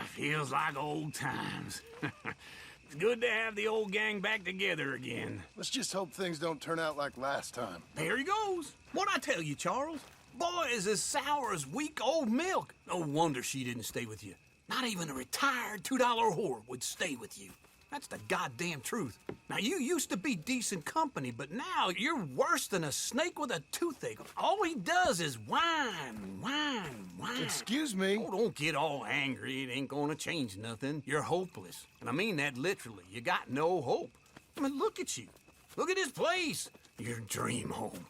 Feels like old times. It's good to have the old gang back together again. Let's just hope things don't turn out like last time. There he goes. What'd I tell you, Charles? Boy is as sour as weak old milk. No wonder she didn't stay with you. Not even a retired $2 whore would stay with you. That's the goddamn truth. Now, you used to be decent company, but now you're worse than a snake with a toothache. All he does is whine, whine, whine. Excuse me? Oh, don't get all angry. It ain't gonna change nothing. You're hopeless. And I mean that literally. You got no hope. I mean, look at you. Look at this place. Your dream home.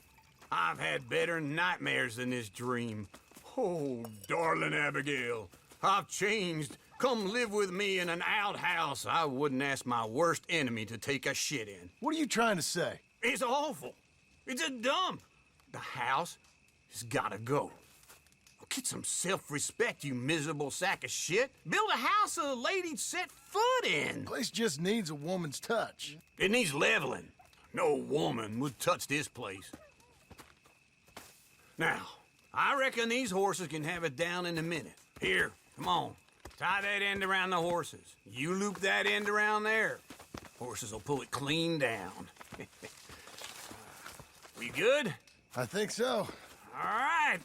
I've had better nightmares than this dream. Oh, darling Abigail, I've changed. Come live with me in an outhouse I wouldn't ask my worst enemy to take a shit in. What are you trying to say? It's awful. It's a dump. The house has gotta go. Get some self-respect, you miserable sack of shit. Build a house a lady'd set foot in. The place just needs a woman's touch. It needs leveling. No woman would touch this place. Now, I reckon these horses can have it down in a minute. Here, come on. Tie that end around the horses. You loop that end around there. Horses will pull it clean down. We good? I think so. All right.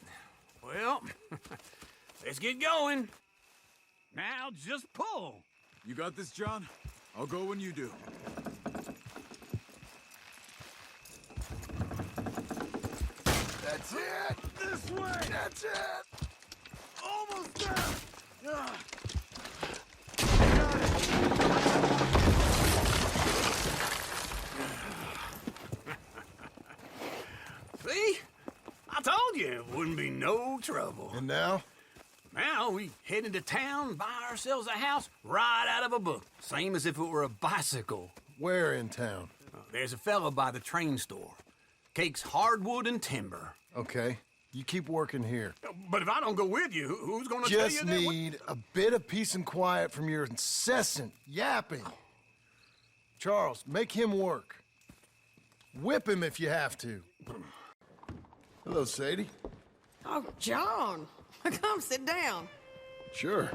Well, let's get going. Now just pull. You got this, John? I'll go when you do. That's it! This way! That's it! Almost there! See? I told you it wouldn't be no trouble. And now? Now we head into town, buy ourselves a house right out of a book. Same as if it were a bicycle. Where in town? There's a fella by the train store. Cakes hardwood and timber. Okay. You keep working here. But if I don't go with you, who's gonna tell you Just that? need a bit of peace and quiet from your incessant yapping. Charles, make him work. Whip him if you have to. Hello, Sadie. Oh, John. Come sit down. Sure.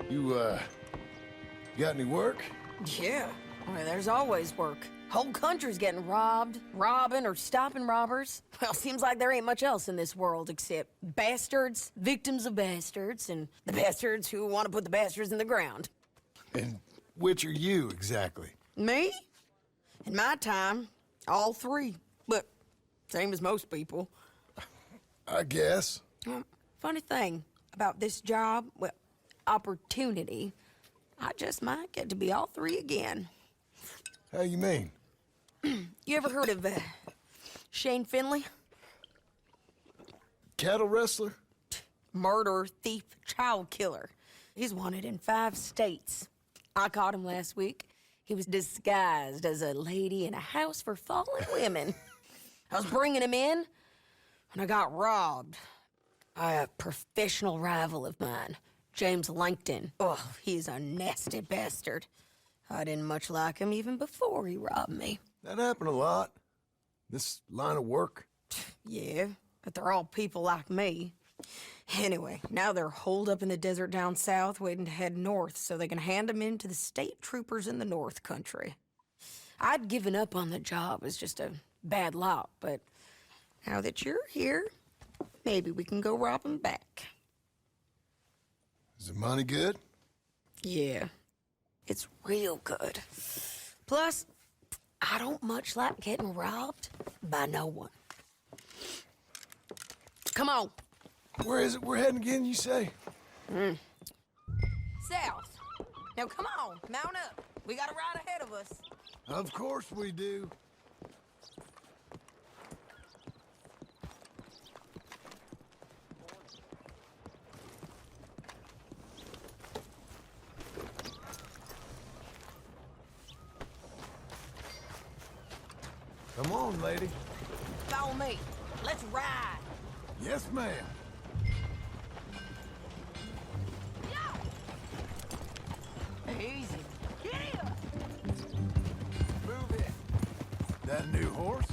You got any work? Yeah. Well, there's always work. Whole country's getting robbed, robbing, or stopping robbers. Well, seems like there ain't much else in this world except bastards, victims of bastards, and the bastards who want to put the bastards in the ground. And which are you, exactly? Me? In my time, all three. But same as most people. I guess. Funny thing about this job, well, opportunity, I just might get to be all three again. How you mean? You ever heard of Shane Finley? Cattle wrestler? Murderer, thief, child killer. He's wanted in 5 states. I caught him last week. He was disguised as a lady in a house for fallen women. I was bringing him in, and I got robbed by a professional rival of mine, James Langton. Oh, he's a nasty bastard. I didn't much like him even before he robbed me. That happened a lot. This line of work. Yeah, but they're all people like me. Anyway, now they're holed up in the desert down south, waiting to head north so they can hand them in to the state troopers in the north country. I'd given up on the job as just a bad lot, but now that you're here, maybe we can go rob them back. Is the money good? Yeah, it's real good. Plus, I don't much like getting robbed by no one. Come on. Where is it we're heading again, you say? South. Now come on, mount up. We got a ride ahead of us. Of course we do. Come on, lady. Follow me. Let's ride. Yes, ma'am. Easy. Get here. Move it. That a new horse?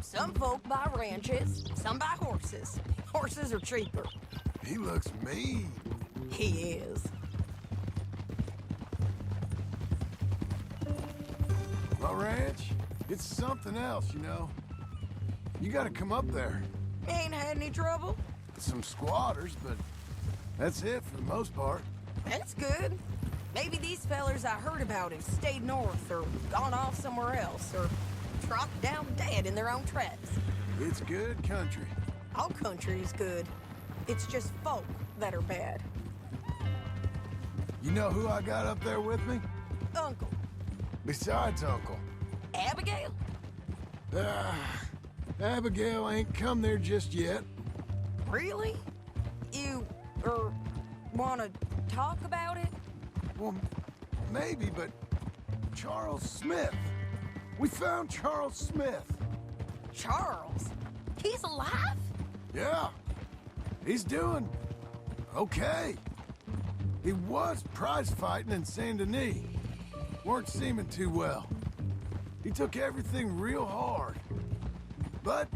Some folk buy ranches, some buy horses. Horses are cheaper. He looks mean. He is. My ranch, it's something else, you know. You gotta come up there. Ain't had any trouble? Some squatters, but that's it for the most part. That's good. Maybe these fellers I heard about have stayed north or gone off somewhere else or dropped down dead in their own traps. It's good country. All country is good. It's just folk that are bad. You know who I got up there with me? Uncle. Besides Uncle. Abigail? Abigail ain't come there just yet. Really? You, wanna talk about it? Well, maybe, but Charles Smith. We found Charles Smith. Charles? He's alive? Yeah. He's doing okay. He was prize fighting in Saint Denis. Weren't seeming too well. He took everything real hard. But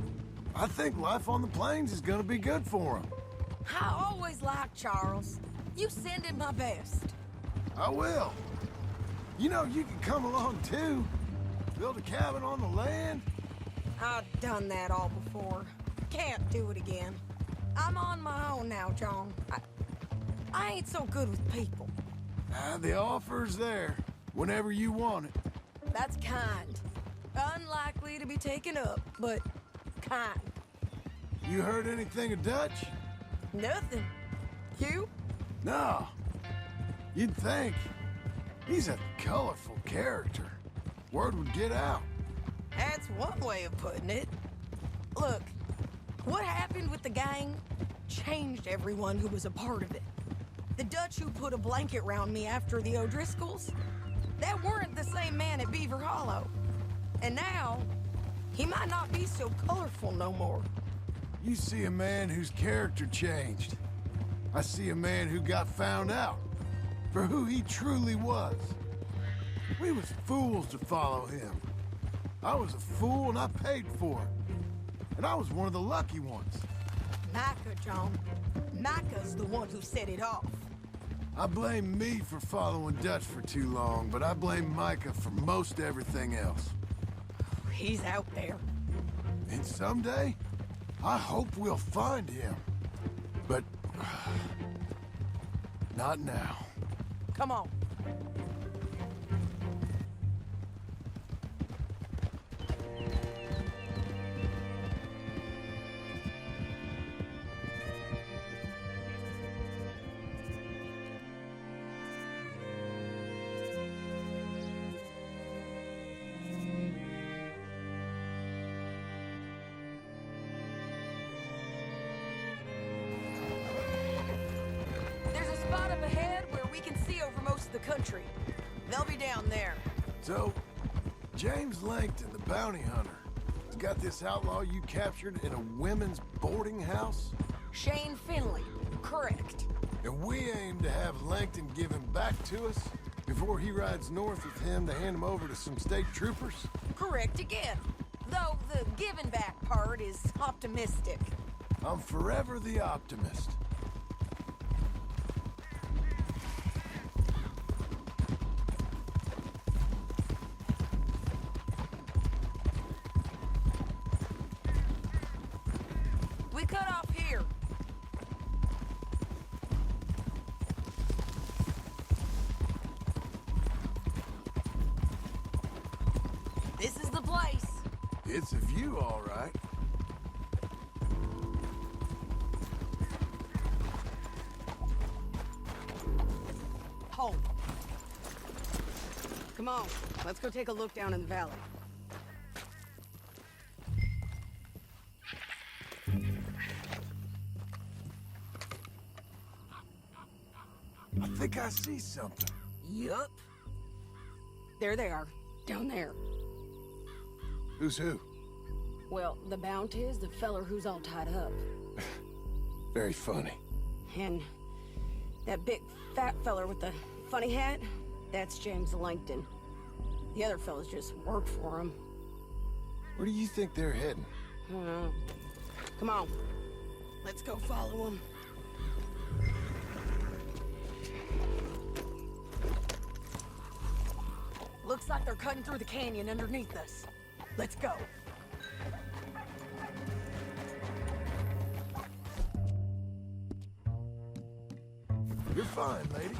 I think life on the plains is gonna be good for him. I always liked Charles. You send him my best. I will. You know, you can come along too. Build a cabin on the land. I've done that all before. Can't do it again. I'm on my own now, John. I ain't so good with people. The offer's there whenever you want it. That's kind. Unlikely to be taken up, but kind. You heard anything of Dutch? Nothing. You? No. You'd think. He's a colorful character. Word would get out. That's one way of putting it. Look, what happened with the gang changed everyone who was a part of it. The Dutch who put a blanket round me after the O'Driscolls, that weren't the same man at Beaver Hollow. And now, he might not be so colorful no more. You see a man whose character changed. I see a man who got found out for who he truly was. We was fools to follow him. I was a fool and I paid for it. And I was one of the lucky ones. Micah, John. Micah's the one who set it off. I blame me for following Dutch for too long, but I blame Micah for most everything else. He's out there. And someday, I hope we'll find him. But not now. Come on. Spot up ahead where we can see over most of the country. They'll be down there. So, James Langton, the bounty hunter, has got this outlaw you captured in a women's boarding house? Shane Finley, correct. And we aim to have Langton give him back to us before he rides north with him to hand him over to some state troopers? Correct again. Though the giving back part is optimistic. I'm forever the optimist. We cut off here. This is the place. It's a view, all right. Hold. Come on, let's go take a look down in the valley. I think I see something. Yup. There they are, down there. Who's who? Well, the Bounty is the feller who's all tied up. Very funny. And that big fat feller with the funny hat, that's James Langton. The other fellas just work for him. Where do you think they're heading? I don't know. Come on. Let's go follow them. Looks like they're cutting through the canyon underneath us. Let's go. You're fine, lady.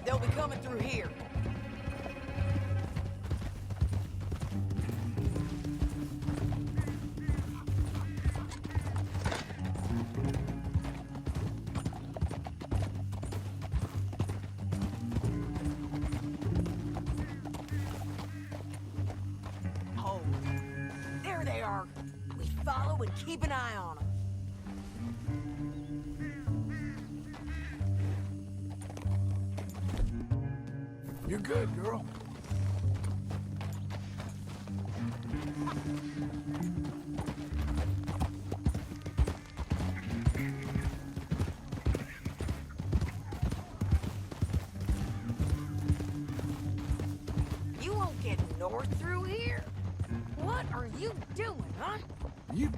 They'll be coming through here. Oh, there they are. We follow and keep an eye on them. You're good, girl. You won't get north through here. What are you doing, huh? You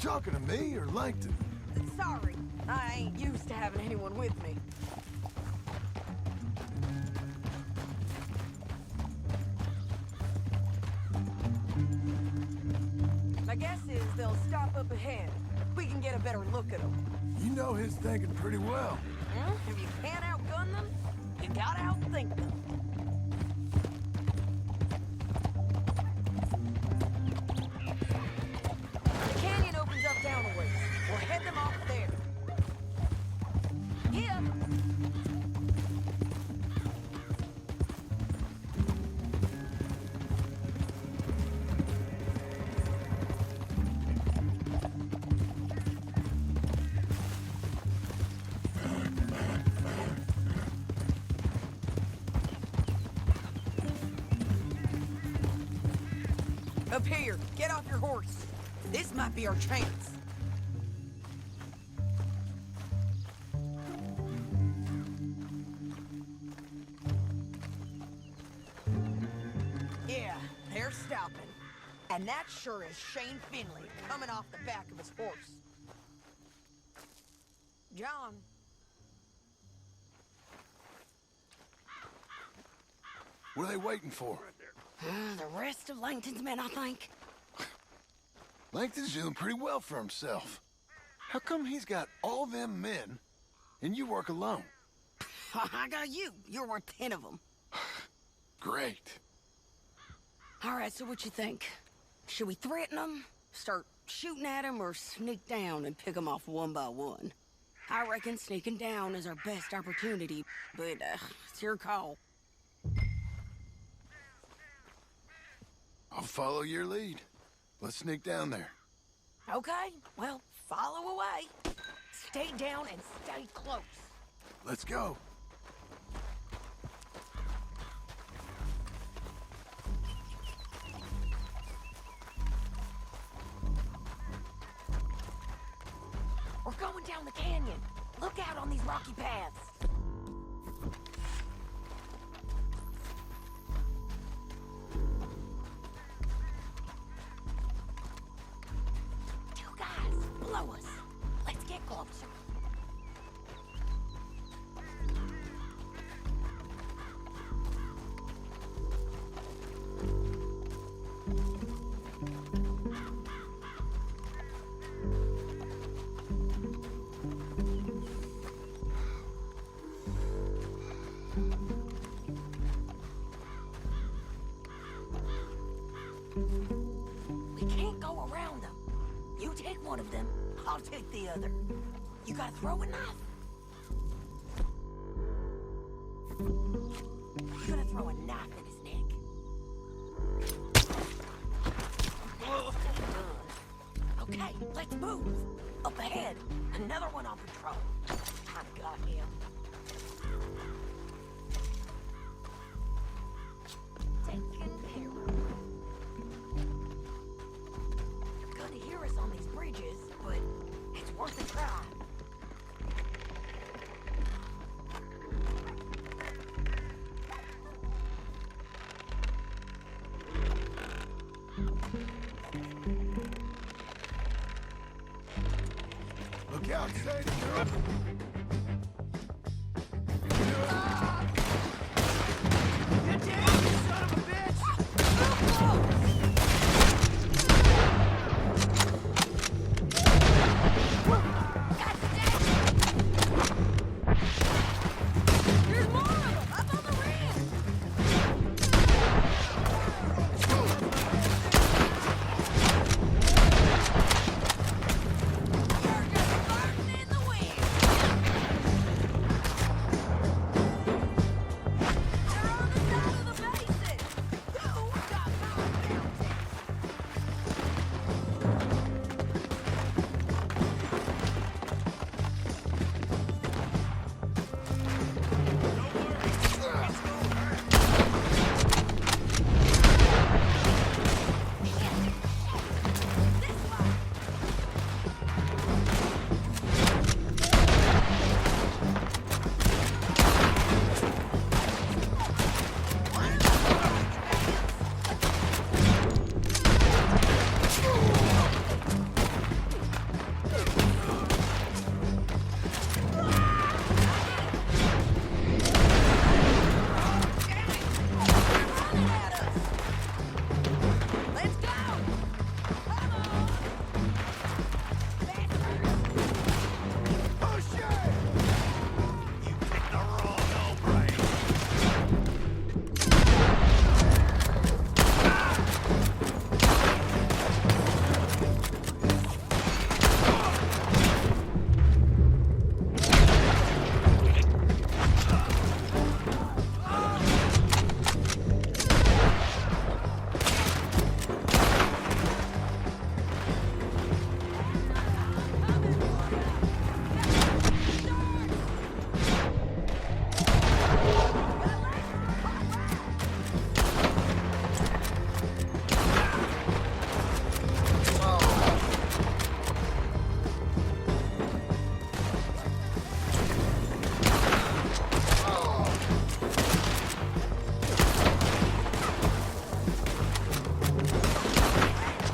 talking to me or Langton? Sorry, I ain't used to having anyone with me. My guess is they'll stop up ahead. We can get a better look at them. You know his thinking pretty well. If you can't outgun them, you gotta outthink them. The canyon opens up down a ways. We'll head them off there. Yeah. Up here, get off your horse. This might be our chance. Yeah, they're stopping. And that sure is Shane Finley coming off the back of his horse. John. What are they waiting for? The rest of Langton's men, I think. Langton's doing pretty well for himself. How come he's got all them men and you work alone? I got you. You're worth 10 of them. Great. All right, so what you think? Should we threaten them, start shooting at them, or sneak down and pick them off one by one? I reckon sneaking down is our best opportunity, but it's your call. I'll follow your lead. Let's sneak down there. Okay, well, follow away. Stay down and stay close. Let's go. We're going down the canyon. Look out on these rocky paths. Two guys below us. Let's get closer. We can't go around them. You take one of them, I'll take the other. You gotta throw a knife. You're gonna throw a knife in his neck. Okay, let's move. Up ahead, another one on patrol. I got him. Taken care of. You're gonna hear us on these bridges, but it's worth a try. out, Sadie girl. Get down, you son of a bitch! There's more of them up on the rim. You're just farting in the wind. They're on the side of the bases. Who got my mountain? Let's go! Come on! Push it! You picked the wrong hombre.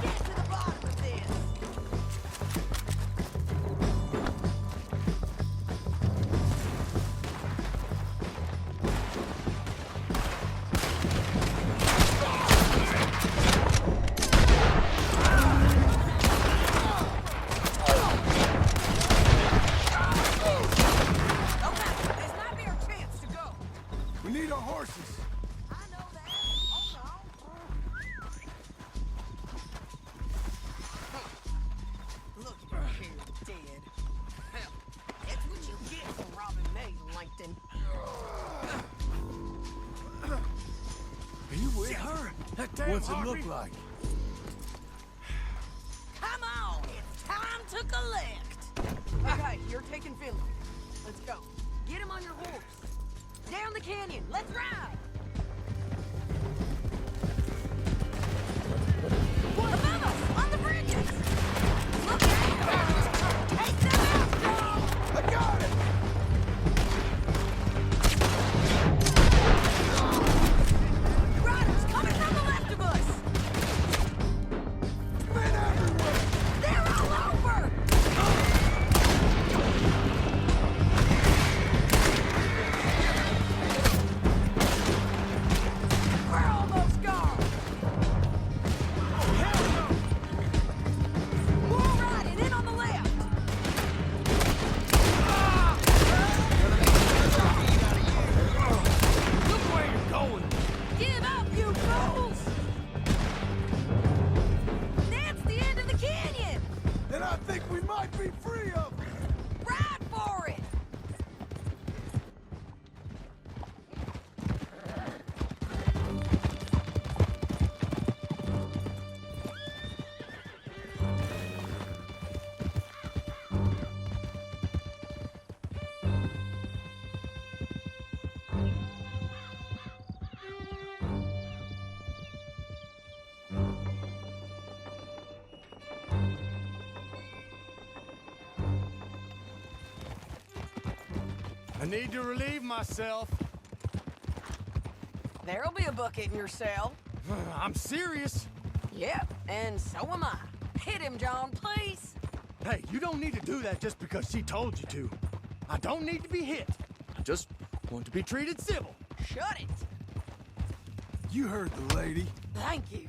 Get to the bottom of this. Okay, this might be our chance to go. We need our horses. I know that. Hold on. Look here, dead. Hell, that's what you get for robbing me, Langton. Are you with her? What's it look like? Come on, it's time to collect. Okay, you're taking Finley. Let's go. Get him on your horse. Down the canyon. Let's ride. Above us, on the bridges. Look out! Take them out, Joe! I got it! Riders coming from the left of us. Men everywhere! They're all over. We're almost gone. More riding in on the left. Look where you're going. Give up, you fools! That's the end of the canyon. Then I think we might be free of them. Ride for it. I need to relieve myself. There'll be a bucket in your cell. I'm serious. Yep, and so am I. Hit him, John, please. Hey, you don't need to do that just because she told you to. I don't need to be hit. I just want to be treated civil. Shut it. You heard the lady. Thank you.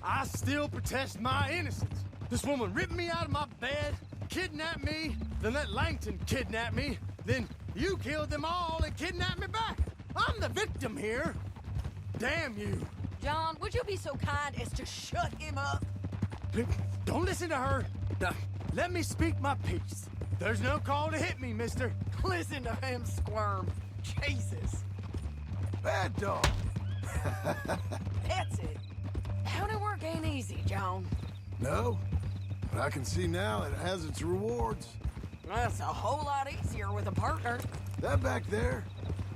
I still protest my innocence. This woman ripped me out of my bed, kidnapped me, then let Langton kidnap me, then you killed them all and kidnapped me back. I'm the victim here. Damn you. John, would you be so kind as to shut him up? Don't listen to her. Now, let me speak my piece. There's no call to hit me, mister. Listen to him squirm. Jesus. Bad dog. That's it. County work ain't easy, John. No, but I can see now it has its rewards. That's a whole lot easier with a partner. That back there,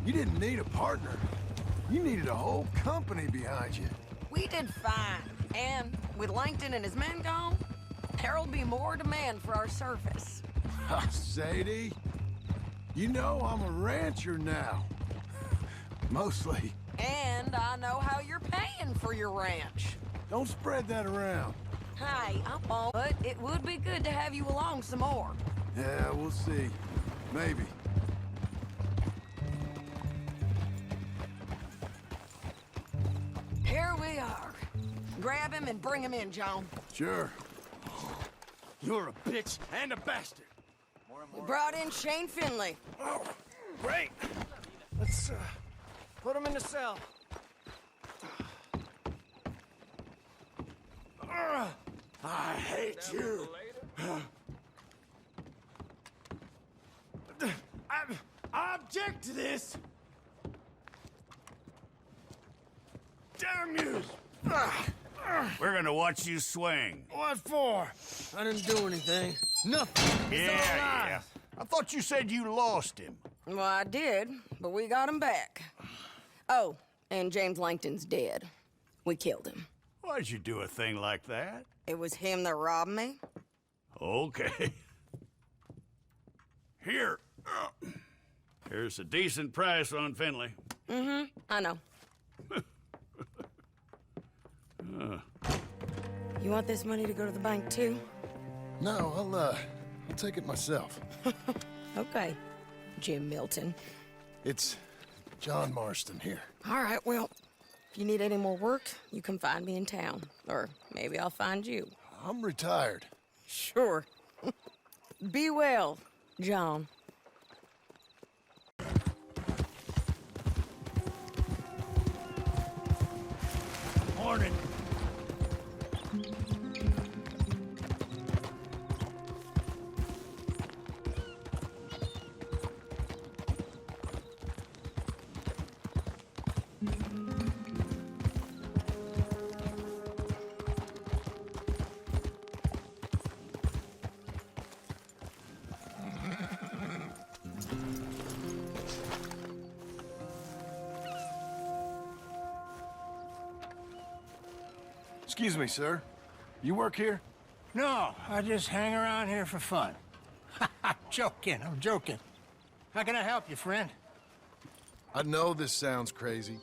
you didn't need a partner. You needed a whole company behind you. We did fine. And with Langton and his men gone, there'll be more demand for our service. Sadie, you know I'm a rancher now. Mostly. And I know how you're paying for your ranch. Don't spread that around. Hey, I won't, but it would be good to have you along some more. Yeah, we'll see. Maybe. Here we are. Grab him and bring him in, John. Sure. You're a bitch and a bastard. We brought in Shane Finley. Oh, great. Let's put him in the cell. I hate you. I object to this. Damn you. We're gonna watch you swing. What for? I didn't do anything. Nothing. It's all lies. I thought you said you lost him. Well, I did, but we got him back. Oh, and James Langton's dead. We killed him. Why'd you do a thing like that? It was him that robbed me. Okay. Here. Here's a decent price on Finley. I know. You want this money to go to the bank, too? No, I'll take it myself. Okay, Jim Milton. It's John Marston here. All right, well, if you need any more work, you can find me in town. Or maybe I'll find you. I'm retired. Sure. Be well, John. Morning. Excuse me, sir. You work here? No, I just hang around here for fun. I'm joking. How can I help you, friend? I know this sounds crazy.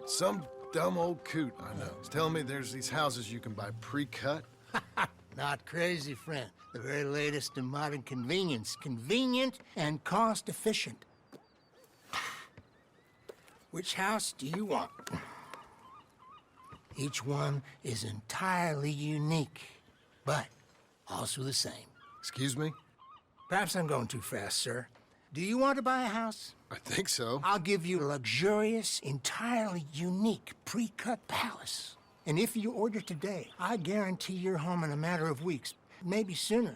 Some dumb old coot I know is telling me there's these houses you can buy pre-cut. Not crazy, friend. The very latest in modern convenience. Convenient and cost-efficient. Which house do you want? Each one is entirely unique, but also the same. Excuse me? Perhaps I'm going too fast, sir. Do you want to buy a house? I think so. I'll give you a luxurious, entirely unique pre-cut palace. And if you order today, I guarantee you're home in a matter of weeks, maybe sooner.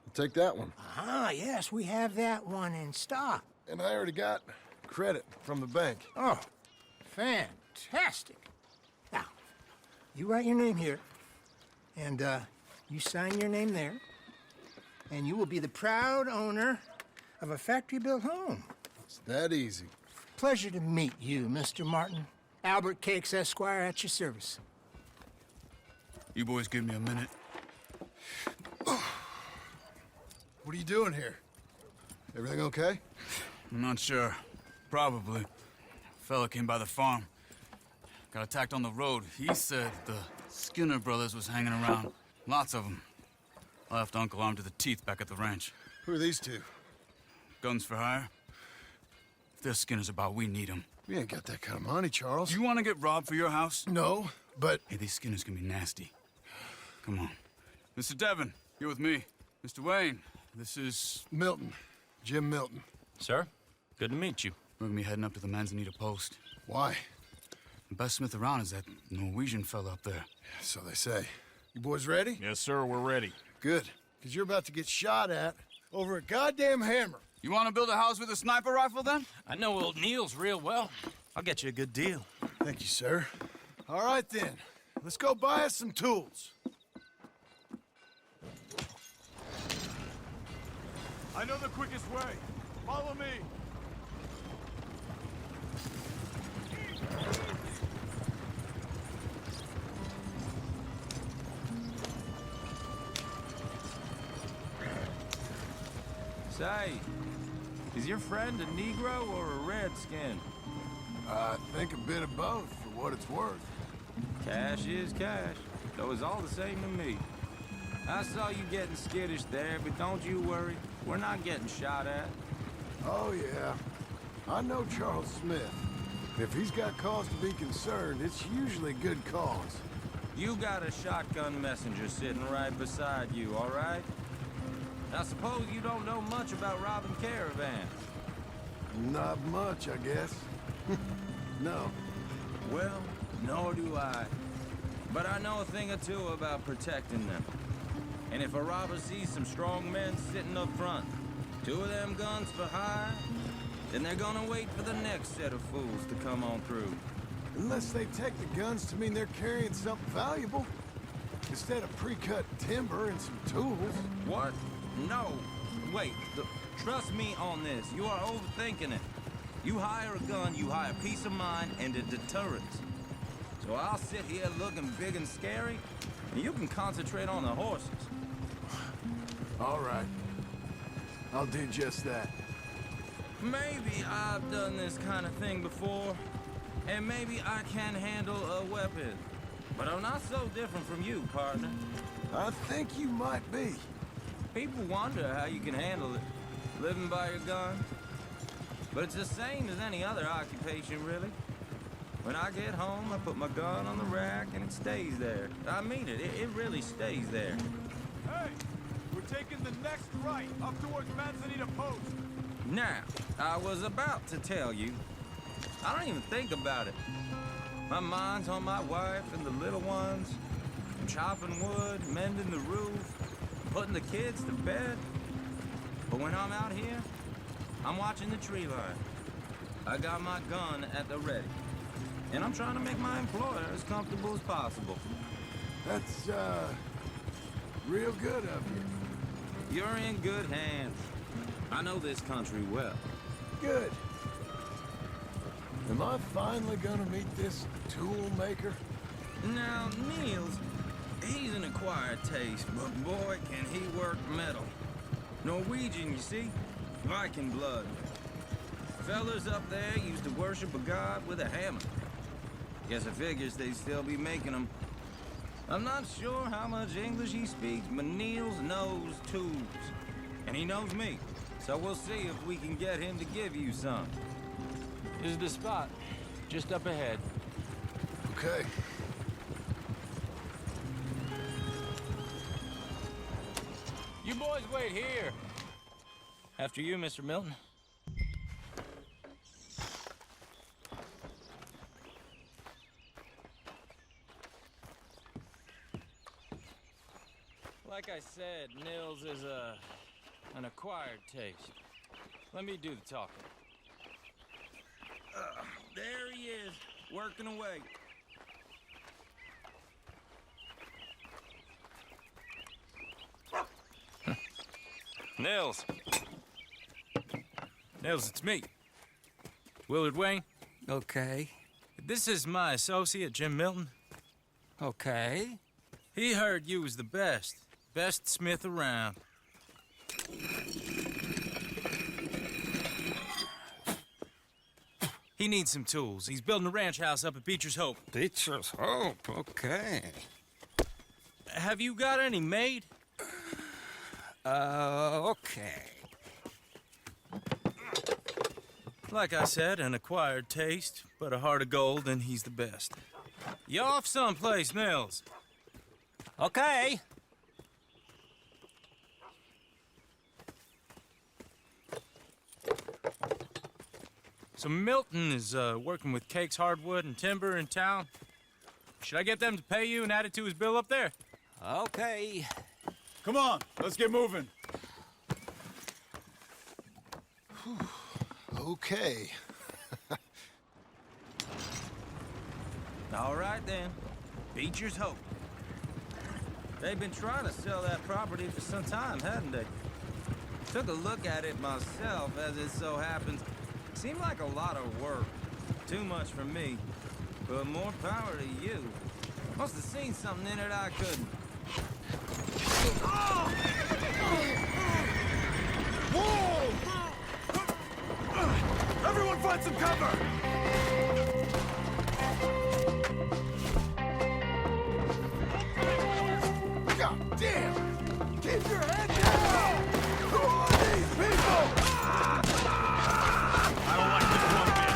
I'll take that one. Ah, yes, we have that one in stock. And I already got credit from the bank. Oh, fantastic. Now, you write your name here, and you sign your name there, and you will be the proud owner of a factory-built home. It's that easy. Pleasure to meet you, Mr. Martin. Albert Cakes, Esquire, at your service. You boys give me a minute. What are you doing here? Everything okay? I'm not sure. Probably. Fella came by the farm. Got attacked on the road. He said the Skinner brothers was hanging around. Lots of them. I left Uncle armed to the teeth back at the ranch. Who are these two? Guns for hire? If their skin is about, we need them. We ain't got that kind of money, Charles. You want to get robbed for your house? No, but... Hey, these skinners can be nasty. Come on. Mr. Devon, you're with me. Mr. Wayne, this is... Milton. Jim Milton. Sir, good to meet you. We're gonna be heading up to the Manzanita post. Why? The best smith around is that Norwegian fella up there. So they say. You boys ready? Yes, sir, we're ready. Good. Because you're about to get shot at over a goddamn hammer. You want to build a house with a sniper rifle, then? I know old Neil's real well. I'll get you a good deal. Thank you, sir. All right, then. Let's go buy us some tools. I know the quickest way. Follow me. Say, is your friend a Negro or a Redskin? I think a bit of both, for what it's worth. Cash is cash, though it's all the same to me. I saw you getting skittish there, but don't you worry. We're not getting shot at. Oh, yeah. I know Charles Smith. If he's got cause to be concerned, it's usually good cause. You got a shotgun messenger sitting right beside you, all right? I suppose you don't know much about robbing caravans. Not much, I guess. No. Well, nor do I. But I know a thing or two about protecting them. And if a robber sees some strong men sitting up front, 2 of them guns for hire, then they're gonna wait for the next set of fools to come on through. Unless they take the guns to mean they're carrying something valuable. Instead of pre-cut timber and some tools. What? No. Wait, trust me on this. You are overthinking it. You hire a gun, you hire peace of mind and a deterrence. So I'll sit here looking big and scary, and you can concentrate on the horses. All right. I'll do just that. Maybe I've done this kind of thing before, and maybe I can handle a weapon. But I'm not so different from you, partner. I think you might be. People wonder how you can handle it, living by your gun. But it's the same as any other occupation, really. When I get home, I put my gun on the rack and it stays there. I mean it, it really stays there. Hey, we're taking the next right up towards Manzanita Post. Now, I was about to tell you, I don't even think about it. My mind's on my wife and the little ones. I'm chopping wood, mending the roof, putting the kids to bed. But when I'm out here, I'm watching the tree line. I got my gun at the ready. And I'm trying to make my employer as comfortable as possible. That's, real good of you. You're in good hands. I know this country well. Good. Am I finally gonna meet this tool maker? Now, Niels, he's an acquired taste, but boy, can he work metal. Norwegian, you see? Viking blood. Fellas up there used to worship a god with a hammer. Guess I figures they'd still be making them. I'm not sure how much English he speaks, but Niels knows tools. And he knows me. So we'll see if we can get him to give you some. This is the spot, just up ahead. Okay. You boys wait here. After you, Mr. Milton. Like I said, Nils is an acquired taste. Let me do the talking. There he is, working away. Nils. Nils, it's me. Willard Wayne. Okay. This is my associate, Jim Milton. Okay. He heard you was the best smith around. He needs some tools. He's building a ranch house up at Beecher's Hope. Beecher's Hope, okay. Have you got any made? Okay. Like I said, an acquired taste, but a heart of gold, and he's the best. You off someplace, Mills? Okay. So Milton is working with Cake's Hardwood and Timber in town. Should I get them to pay you and add it to his bill up there? Okay. Come on, let's get moving. Okay. All right, then. Beecher's Hope. They've been trying to sell that property for some time, hadn't they? Took a look at it myself, as it so happens. Seemed like a lot of work. Too much for me. But more power to you. Must have seen something in it I couldn't. Whoa! Everyone find some cover! God damn! Keep your head down! Who are these people? I don't like this one bit.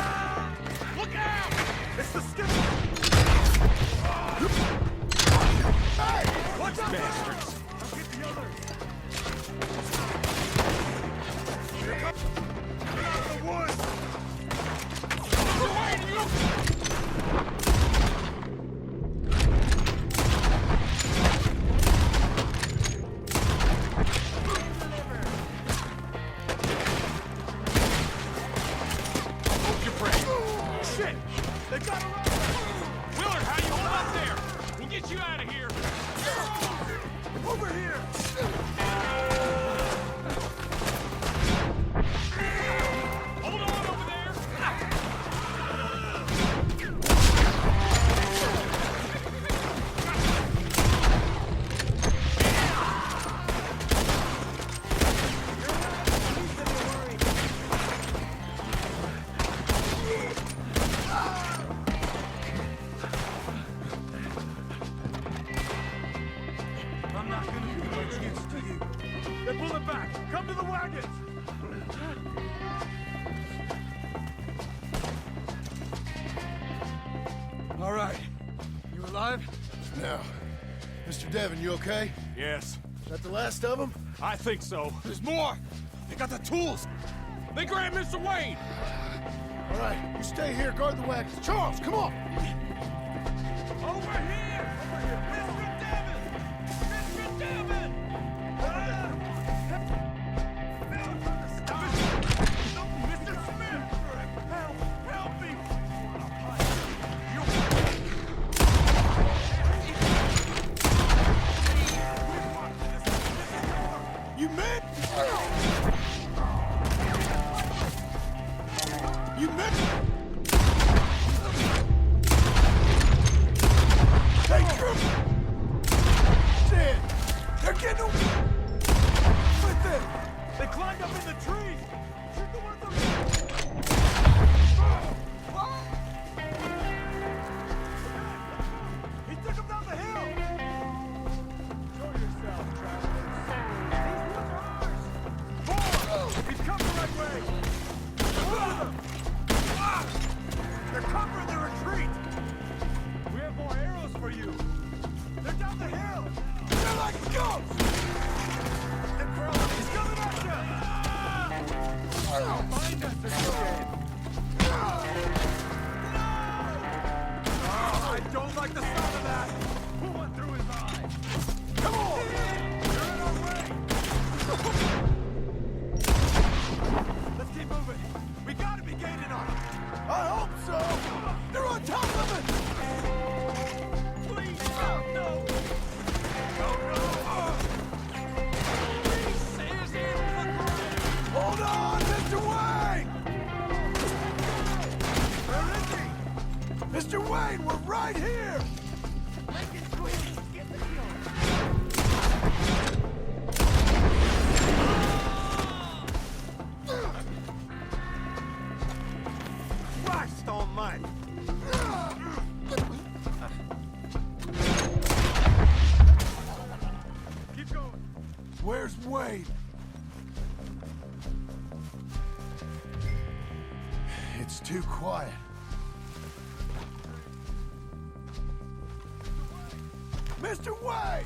Look out! It's the skipper! Hey! Watch out! Bastards! I'll get the others! Here comes... Get out of the woods! Wait, you... Shit! They got around! Willard, how you hold up there? We'll get you out of here! Over here! Hold on over there! I'm not gonna be much use to you. Then pull it back! Come to the wagons! All right. You alive? Now, Mr. Devon, you okay? Yes, Is that the last of them? I think so. There's more! They got the tools! They grabbed Mr. Wayne! All right, you stay here, guard the wagons. Charles, come on! Over here! Over here! Mr. Devon! Mr. Devon! Mr. Smith! Help! Help me! You meant... You meant... They drew... Dead! They're getting away! With them! They climbed up in the trees! Shoot the ones up! He took him down the hill! Show yourself, travelers. These woods are ours! Forward! He's come the right way! Follow them! They're covering the retreat! We have more arrows for you! They're down the hill! They're like ghosts! And Carl, he's coming at you! Don't mind us, they're dead! I don't like the sound of that! Who went through his eye? Come on! You're in our way! Let's keep moving! We gotta be gaining on them! I hope so! They're on top of it! Please, no! No! Please, say his hands on the ground! Hold on, Mr. Wayne! Where is he? Mr. Wayne, we're right here! Get the deal! Christ almighty! Keep going. Where's Wayne? Mr. Wayne!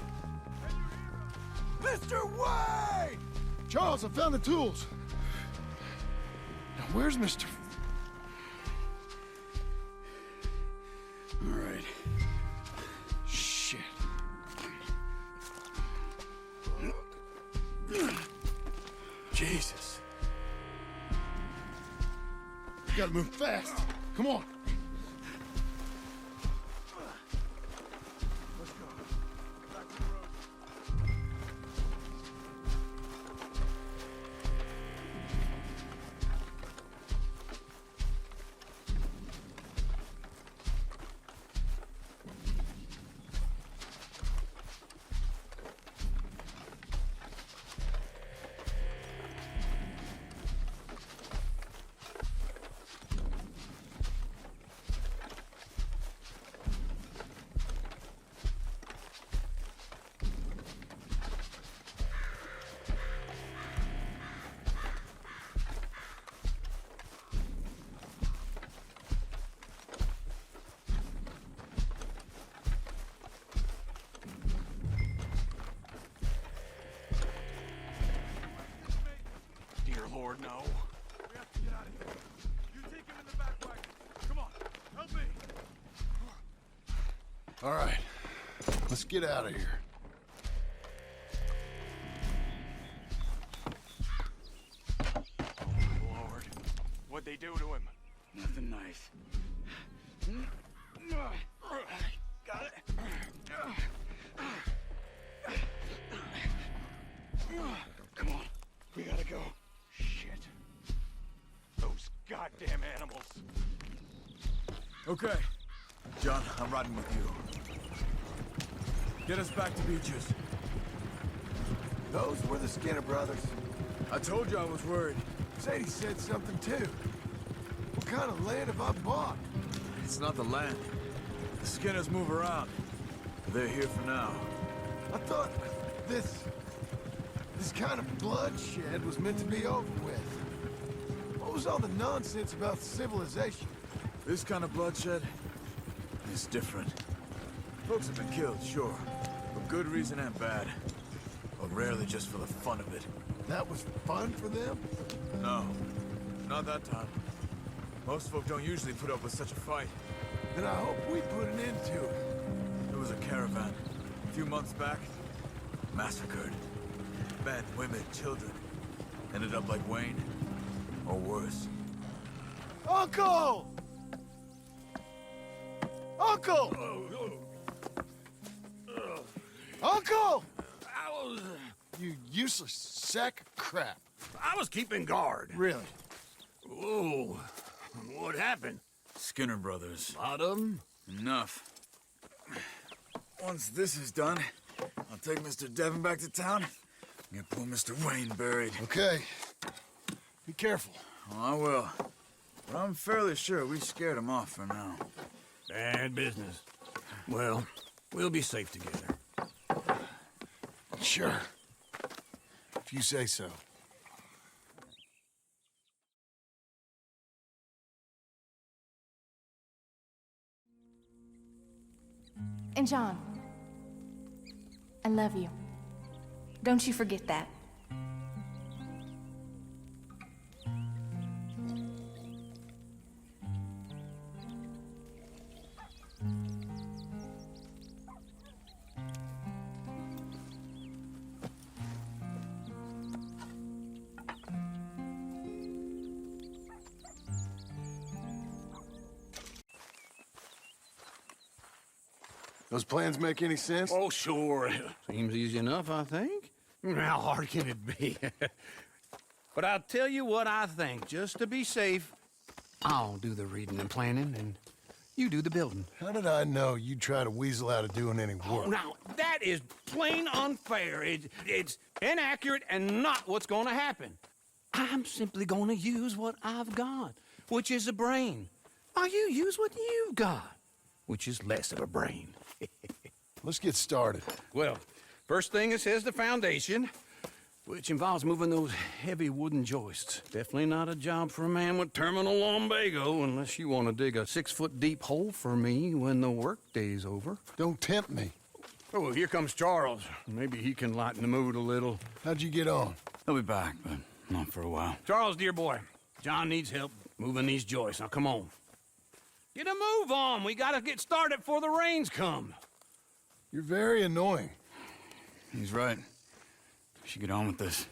Mr. Wayne! Charles, I found the tools. Now, where's Mr. All right. Shit. Jesus. You gotta move fast. Come on. Dear Lord, no. We have to get out of here. You take him in the back wagon. Come on, help me. All right. Let's get out of here. Lord, what'd they do to him? Nothing nice. Got it. Come on. We gotta go. Shit. Those goddamn animals. Okay. John, I'm riding with you. Get us back to Beaches. Those were the Skinner brothers. I told you I was worried. Sadie said something too. What kind of land have I bought? It's not the land. The Skinners move around. They're here for now. I thought this kind of bloodshed was meant to be over with. What was all the nonsense about civilization? This kind of bloodshed is different. Folks have been killed, sure. For good reason and bad. But rarely just for the fun of it. That was fun for them? No, not that time. Most folk don't usually put up with such a fight. Then I hope we put an end to it. There was a caravan a few months back. Massacred. Men, women, children. Ended up like Wayne. Or worse. Uncle! Uncle! Uncle! You useless sack of crap. I was keeping guard. Really? Whoa. What happened? Skinner brothers. Lot of them? Enough. Once this is done, I'll take Mr. Devon back to town and get poor Mr. Wayne buried. Okay. Be careful. Oh, I will. But I'm fairly sure we scared him off for now. Bad business. Well, we'll be safe together. Sure. If you say so. And John, I love you. Don't you forget that. Those plans make any sense? Oh, sure. Seems easy enough, I think. How hard can it be? But I'll tell you what I think. Just to be safe, I'll do the reading and planning, and you do the building. How did I know you'd try to weasel out of doing any Oh, work? now, that is plain unfair. It's inaccurate and not what's going to happen. I'm simply going to use what I've got, which is a brain. While you use what you've got, which is less of a brain. Let's get started. Well, first thing it says the foundation, which involves moving those heavy wooden joists. Definitely not a job for a man with terminal lumbago unless you want to dig a 6-foot deep hole for me when the workday's over. Don't tempt me. Oh, here comes Charles. Maybe he can lighten the mood a little. How'd you get on? He'll be back, but not for a while. Charles, dear boy, John needs help moving these joists. Now, come on. Get a move on. We gotta get started before the rains come. You're very annoying. He's right. We should get on with this.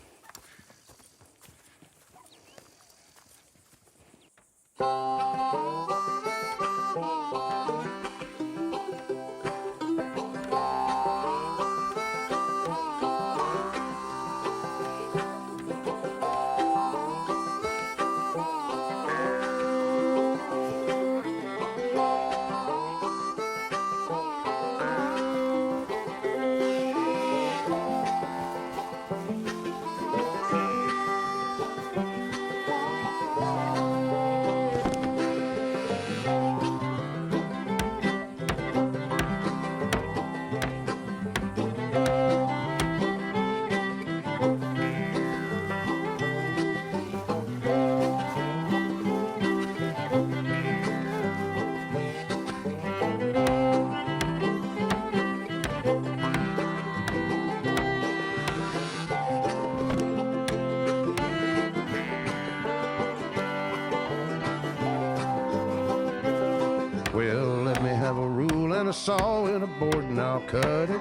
Well, let me have a rule and a saw and a board and I'll cut it.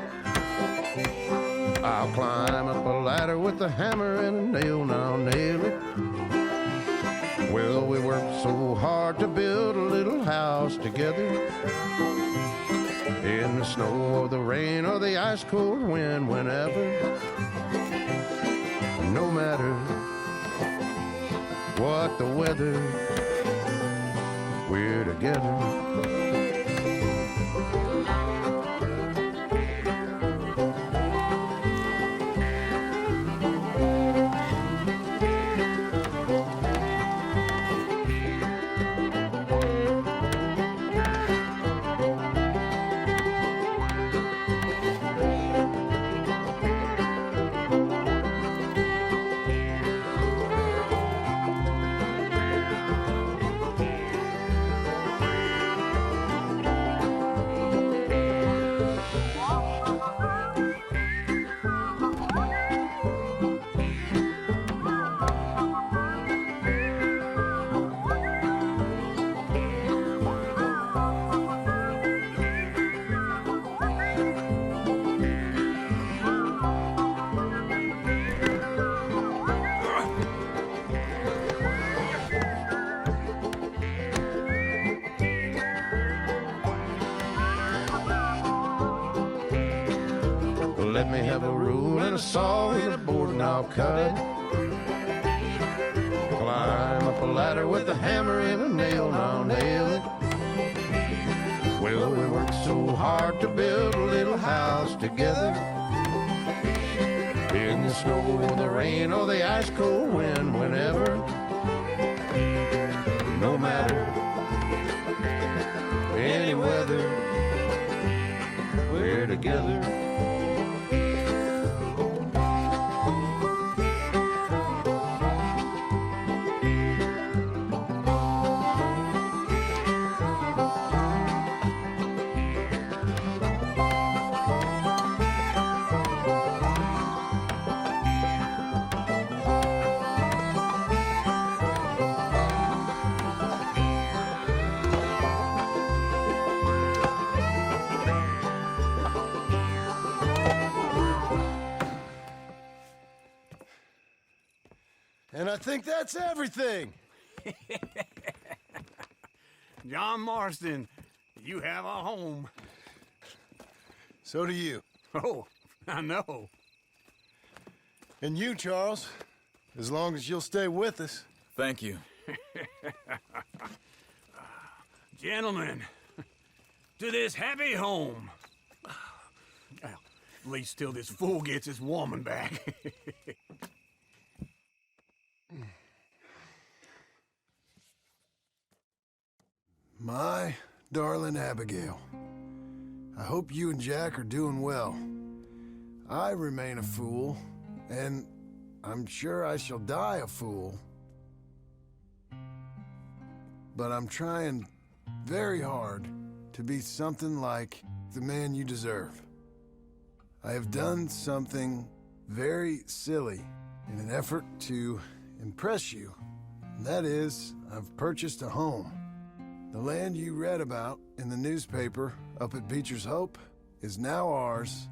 I'll climb up a ladder with a hammer and a nail and I'll nail it. Well, we worked so hard to build a little house together. In the snow or the rain or the ice cold wind, whenever. No matter what the weather, we're together. Let me have a rule and a saw and a board and I'll cut. Climb up a ladder with a hammer and a nail and I'll nail it. Well, we worked so hard to build a little house together. In the snow or the rain or the ice cold wind, whenever. No matter any weather, we're together. And I think that's everything. John Marston, you have a home. So do you. Oh, I know. And you, Charles, as long as you'll stay with us. Thank you. Gentlemen, to this happy home. Well, at least till this fool gets his woman back. My darling Abigail, I hope you and Jack are doing well. I remain a fool, and I'm sure I shall die a fool. But I'm trying very hard to be something like the man you deserve. I have done something very silly in an effort to impress you. And that is, I've purchased a home. The land you read about in the newspaper up at Beecher's Hope is now ours,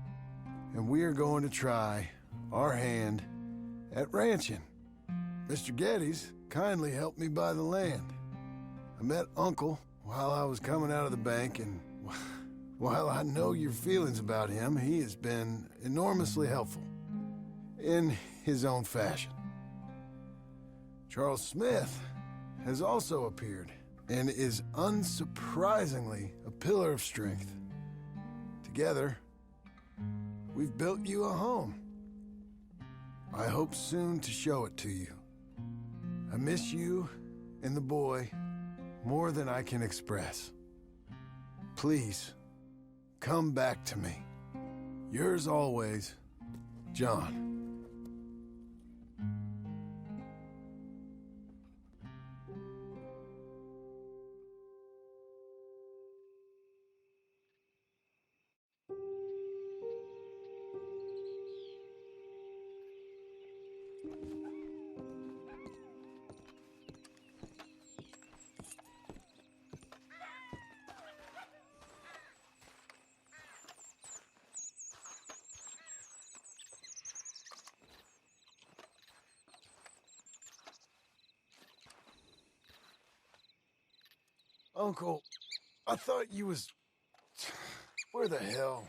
and we are going to try our hand at ranching. Mr. Geddes kindly helped me buy the land. I met Uncle while I was coming out of the bank, and while I know your feelings about him, he has been enormously helpful in his own fashion. Charles Smith has also appeared and is unsurprisingly a pillar of strength. Together, we've built you a home. I hope soon to show it to you. I miss you and the boy more than I can express. Please, come back to me. Yours always, John. Uncle, I thought you was... Where the hell?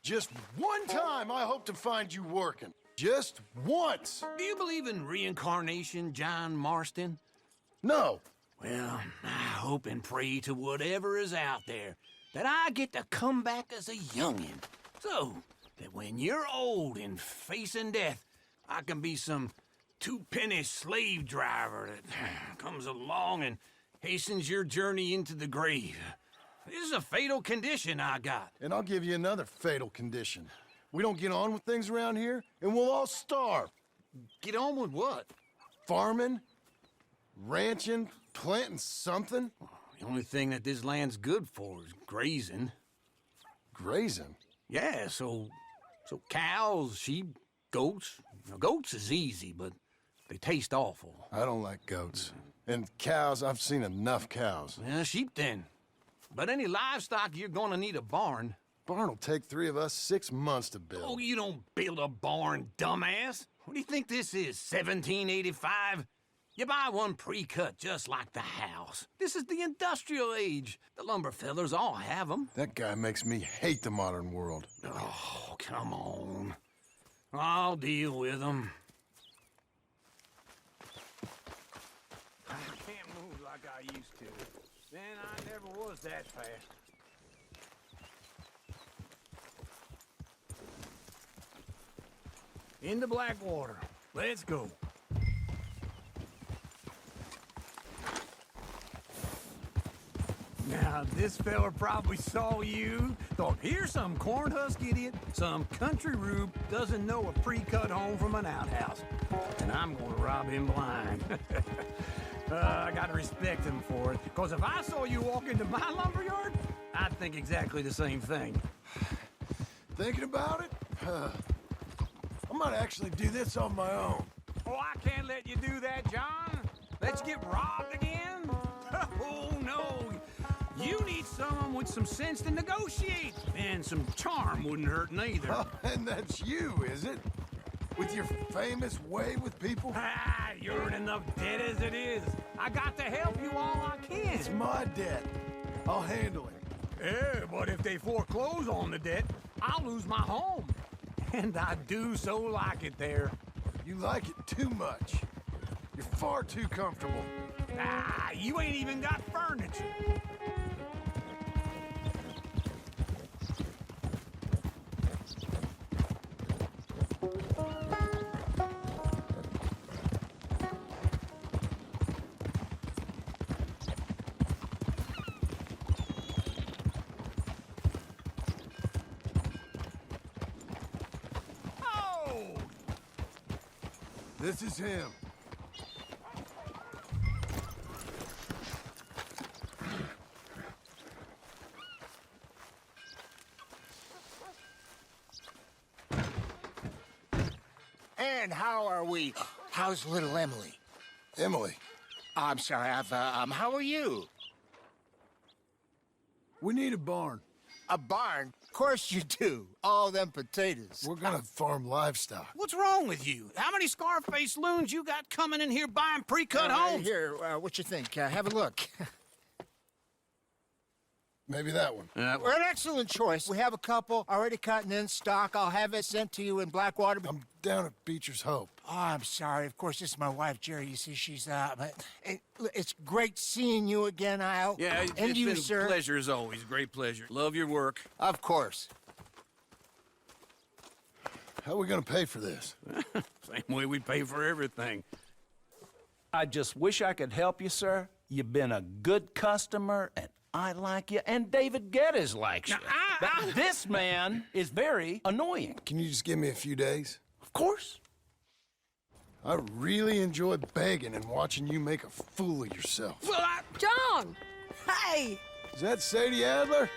Just one time I hope to find you working. Just once. Do you believe in reincarnation, John Marston? No. Well, I hope and pray to whatever is out there that I get to come back as a youngin', so that when you're old and facing death, I can be some two-penny slave driver that comes along and hastens your journey into the grave. This is a fatal condition I got. And I'll give you another fatal condition. We don't get on with things around here, and we'll all starve. Get on with what? Farming, ranching, planting something. The only thing that this land's good for is grazing. Grazing? Yeah, so cows, sheep, goats. Now, goats is easy, but they taste awful. I don't like goats. And cows, I've seen enough cows. Yeah, sheep then. But any livestock, you're gonna need a barn. Barn will take 3 of us 6 months to build. Oh, you don't build a barn, dumbass. What do you think this is, 1785? You buy one pre-cut just like the house. This is the industrial age. The lumber fellers all have them. That guy makes me hate the modern world. Oh, come on. I'll deal with them. I can't move like I used to. Man, I never was that fast. Into Blackwater. Let's go. Now, this fella probably saw you, thought, here's some corn husk idiot, some country rube doesn't know a pre-cut home from an outhouse. And I'm gonna rob him blind. I gotta respect him for it, because if I saw you walk into my lumberyard, I'd think exactly the same thing. Thinking about it? I might actually do this on my own. Oh, I can't let you do that, John. Let's get robbed again? Oh, no. You need someone with some sense to negotiate. And some charm wouldn't hurt neither. Oh, and that's you, is it? With your famous way with people? Ah, you're in enough debt as it is. I got to help you all I can. It's my debt. I'll handle it. Yeah, but if they foreclose on the debt, I'll lose my home. And I do so like it there. You like it too much. You're far too comfortable. Ah, you ain't even got furniture. This is him. And how are we? How's little Emily? Emily, I'm sorry, how are you? we need a barn. A barn? Of course you do. All them potatoes. We're gonna farm livestock. What's wrong with you? How many Scarface loons you got coming in here buying pre-cut homes? Here, what you think? Have a look. Maybe that one. Well, an excellent choice. We have a couple already cut and in stock. I'll have it sent to you in Blackwater. I'm down at Beecher's Hope. Oh, I'm sorry. Of course, this is my wife, Jerry. You see, she's but it's great seeing you again, Al. Yeah, and it's you, been sir. a pleasure as always. Great pleasure. Love your work. Of course. How are we gonna pay for this? Same way we pay for everything. I just wish I could help you, sir. You've been a good customer, and I like you, and David Geddes likes you. But this man is very annoying. Can you just give me a few days? Of course. I really enjoy begging and watching you make a fool of yourself. Well, John! Hey! Is that Sadie Adler?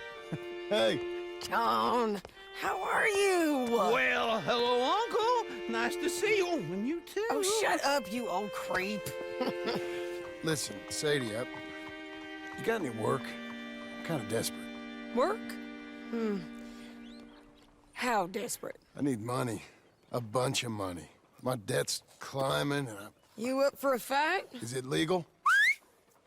Hey. John, how are you? well, hello, Uncle. Nice to see you. And you too. Oh, shut up, you old creep. Listen, Sadie, you got any work? I'm kind of desperate. Work? How desperate? I need money. A bunch of money. My debt's climbing, and You up for a fight? is it legal?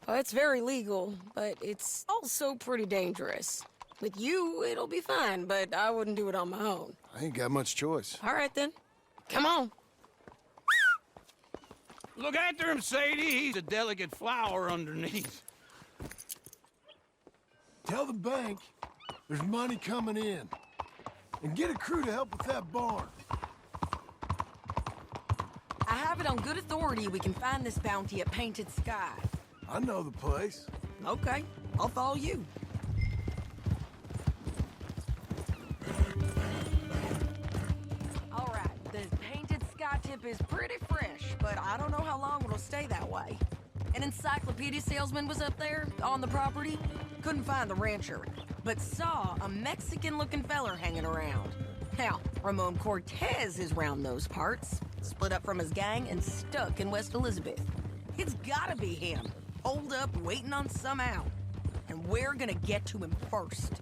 Well, it's very legal, but it's also pretty dangerous. With you, it'll be fine, but I wouldn't do it on my own. I ain't got much choice. All right, then. Come on. Look after him, Sadie. He's a delicate flower underneath. Tell the bank there's money coming in. And get a crew to help with that barn. I have it on good authority we can find this bounty at Painted Sky. I know the place. Okay, I'll follow you. All right, the Painted Sky tip is pretty fresh, but I don't know how long it'll stay that way. An encyclopedia salesman was up there on the property. Couldn't find the rancher, but saw a Mexican-looking feller hanging around. Now, Ramon Cortez is round those parts, split up from his gang and stuck in West Elizabeth. It's gotta be him, holed up waiting on some out. And we're gonna get to him first.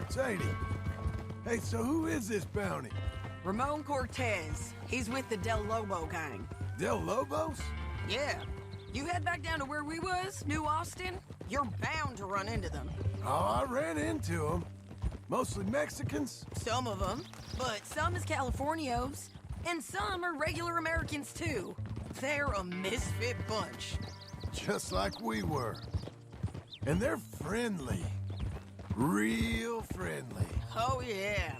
Sadie. Hey, so who is this bounty? Ramon Cortez. He's with the Del Lobo gang. Del Lobos? Yeah. You head back down to where we was, New Austin, you're bound to run into them. Oh, I ran into them. Mostly Mexicans. Some of them, but some is Californios, and some are regular Americans too. They're a misfit bunch. Just like we were. And they're friendly. Real friendly. Oh yeah.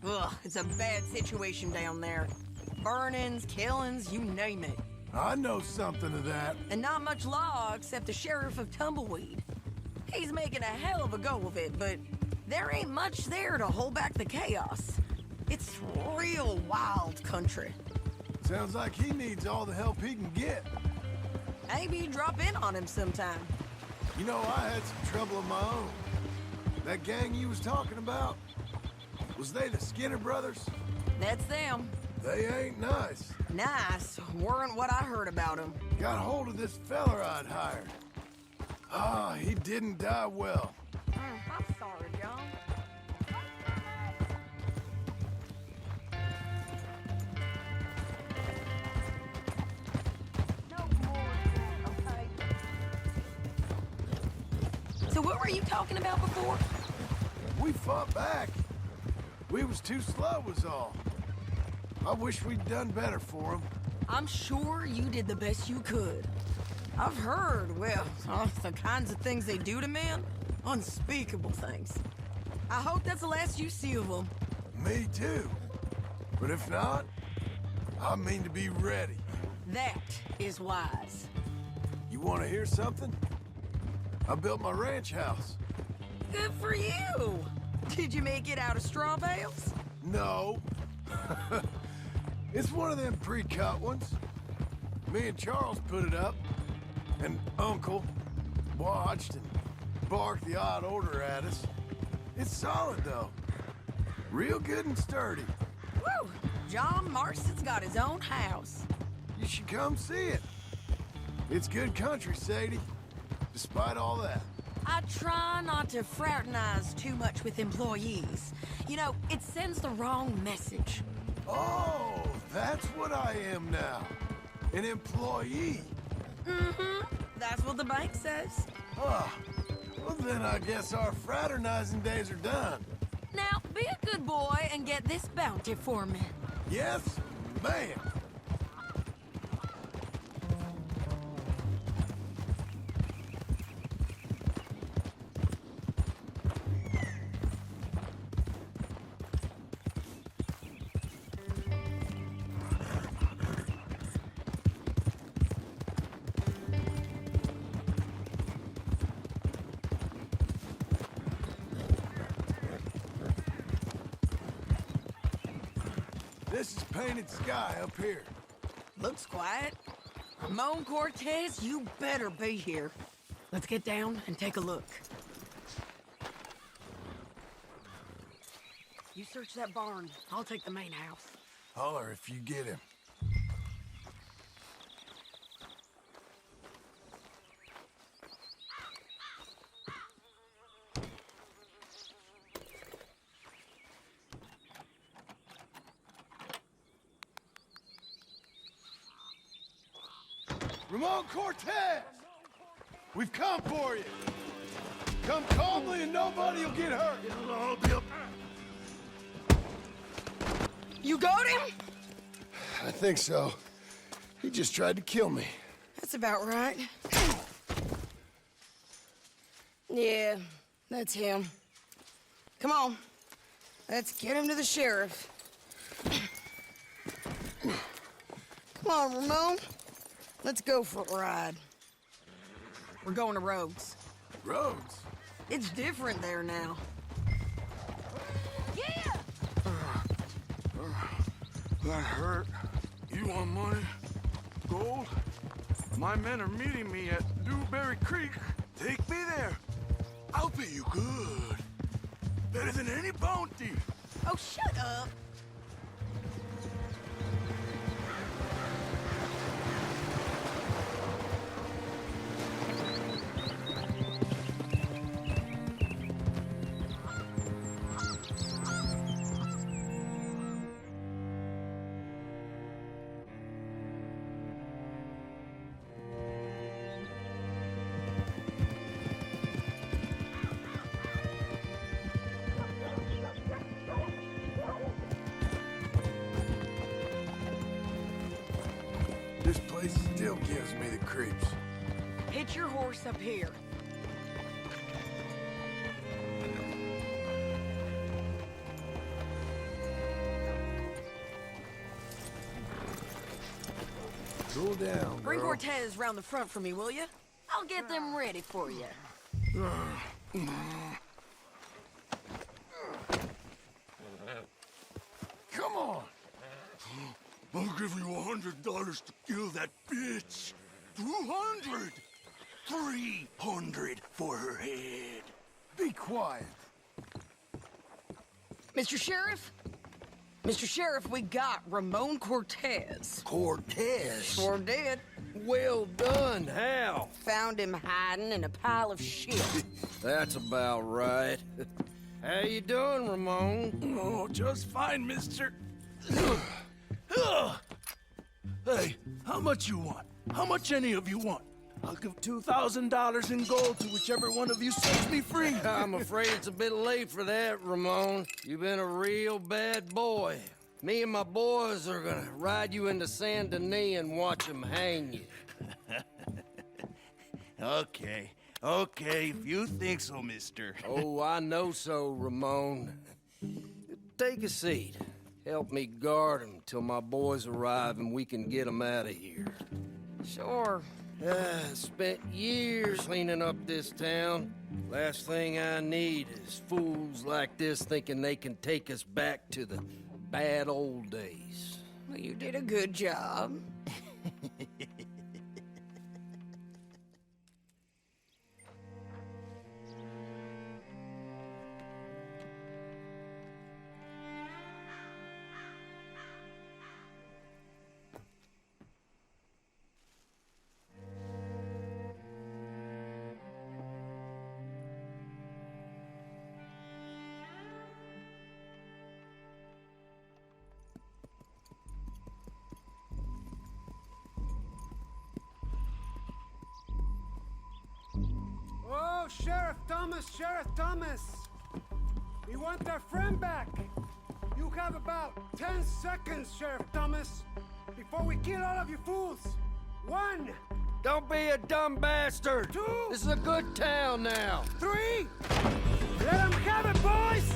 Ugh, it's a bad situation down there. Burnings, killings, you name it. I know something of that. And not much law except the sheriff of Tumbleweed. He's making a hell of a go of it, but there ain't much there to hold back the chaos. It's real wild country. Sounds like he needs all the help he can get. Maybe drop in on him sometime. You know, I had some trouble of my own. That gang you was talking about, was they the Skinner brothers? That's them. They ain't nice. Nice weren't what I heard about them. Got hold of this feller I'd hired. Ah, he didn't die well. I'm sorry, John. No more, okay? So what were you talking about before? We fought back. We was too slow was all. I wish we'd done better for him. I'm sure you did the best you could. I've heard, well, the kinds of things they do to men. Unspeakable things. I hope that's the last you see of them. Me too. But if not, I mean to be ready. That is wise. You want to hear something? I built my ranch house. Good for you. Did you make it out of straw bales? No. It's one of them pre-cut ones. Me and Charles put it up, and Uncle watched and barked the odd order at us. It's solid, though. Real good and sturdy. Woo! John Marston's got his own house. You should come see it. It's good country, Sadie, despite all that. I try not to fraternize too much with employees. You know, it sends the wrong message. Oh, that's what I am now. An employee. Mm-hmm. That's what the bank says. Ah, well then I guess our fraternizing days are done. Now, be a good boy and get this bounty for me. Yes, ma'am. This is painted sky up here. Looks quiet. Ramon Cortez, you better be here. Let's get down and take a look. You search that barn. I'll take the main house. Holler if you get him. Ramon Cortez! We've come for you! Come calmly and nobody will get hurt! It'll all be up. You got him? I think so. He just tried to kill me. That's about right. Yeah, that's him. Come on. Let's get him to the sheriff. Come on, Ramon. Let's go for a ride. We're going to Rhodes. Rhodes? It's different there now. Yeah! That hurt. You want money? Gold? My men are meeting me at Dewberry Creek. Take me there. I'll pay you good. Better than any bounty. Oh, shut up. This place still gives me the creeps. Hitch your horse up here. Cool down, Bring girl. Cortez round the front for me, will you? I'll get them ready for you. Come on! I'll give you $100 to kill that bitch. 200! 300 for her head. Be quiet. Mr. Sheriff? Mr. Sheriff, we got Ramon Cortez. Cortez? Sure did. Well done. How? Found him hiding in a pile of shit. That's about right. How you doing, Ramon? Oh, just fine, mister. Hey, how much you want? How much any of you want? I'll give $2,000 in gold to whichever one of you sets me free. I'm afraid it's a bit late for that, Ramon. You've been a real bad boy. Me and my boys are gonna ride you into Saint Denis and watch them hang you. Okay, if you think so, mister. Oh, I know so, Ramon. Take a seat. Help me guard them till my boys arrive and we can get them out of here. Sure. Spent years cleaning up this town. Last thing I need is fools like this thinking they can take us back to the bad old days. Well, you did a good job. Oh, Sheriff Thomas! We want our friend back! You have about 10 seconds, Sheriff Thomas, before we kill all of you fools! 1! Don't be a dumb bastard! 2! This is a good town now! 3! Let them have it, boys!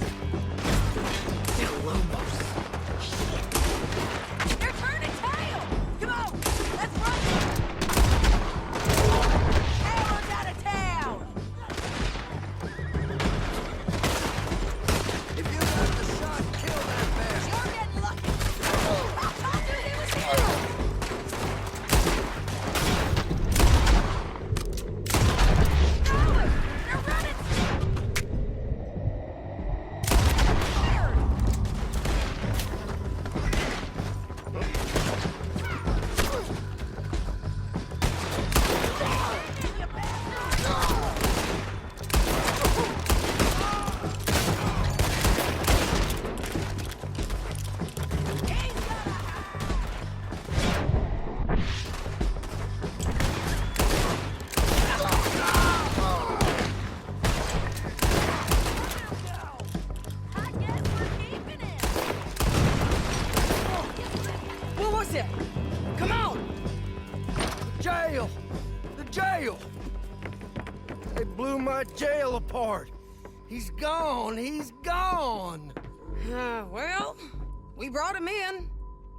They're turning tail! Come on, let's run! Everyone's out of town! If you got the shot, kill that bastard! You're getting lucky! I told you he was here! Going! They're running! What was it? Come on! Jail! The jail! They blew my jail apart. He's gone! He's gone! Well, we brought him in.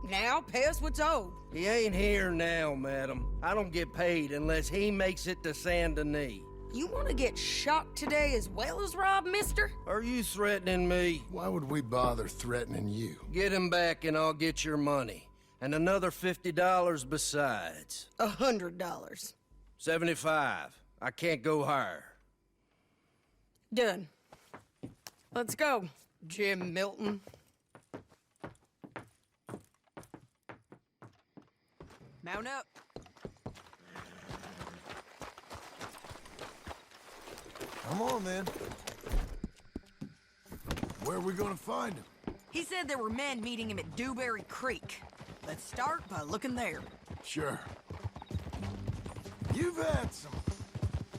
Now pay us what's owed. He ain't here now, madam. I don't get paid unless he makes it to Saint Denis. You want to get shot today as well as Rob, mister? Are you threatening me? Why would we bother threatening you? Get him back and I'll get your money. And another $50 besides. $100. 75. I can't go higher. Done. Let's go, Jim Milton. Mount up. Come on, then. Where are we gonna find him? He said there were men meeting him at Dewberry Creek. Let's start by looking there. Sure. You've had some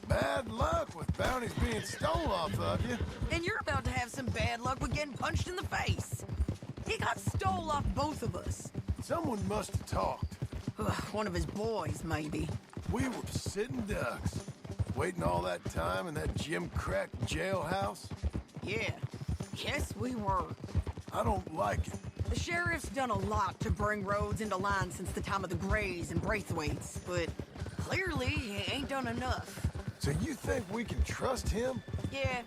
bad luck with bounties being stole off of you. And you're about to have some bad luck with getting punched in the face. He got stole off both of us. Someone must have talked. Ugh, one of his boys, maybe. We were sitting ducks, waiting all that time in that Jim Crack jailhouse. Yeah. Yes, we were. I don't like it. The sheriff's done a lot to bring roads into line since the time of the Grays and Braithwaites, but clearly he ain't done enough. So you think we can trust him? Yeah,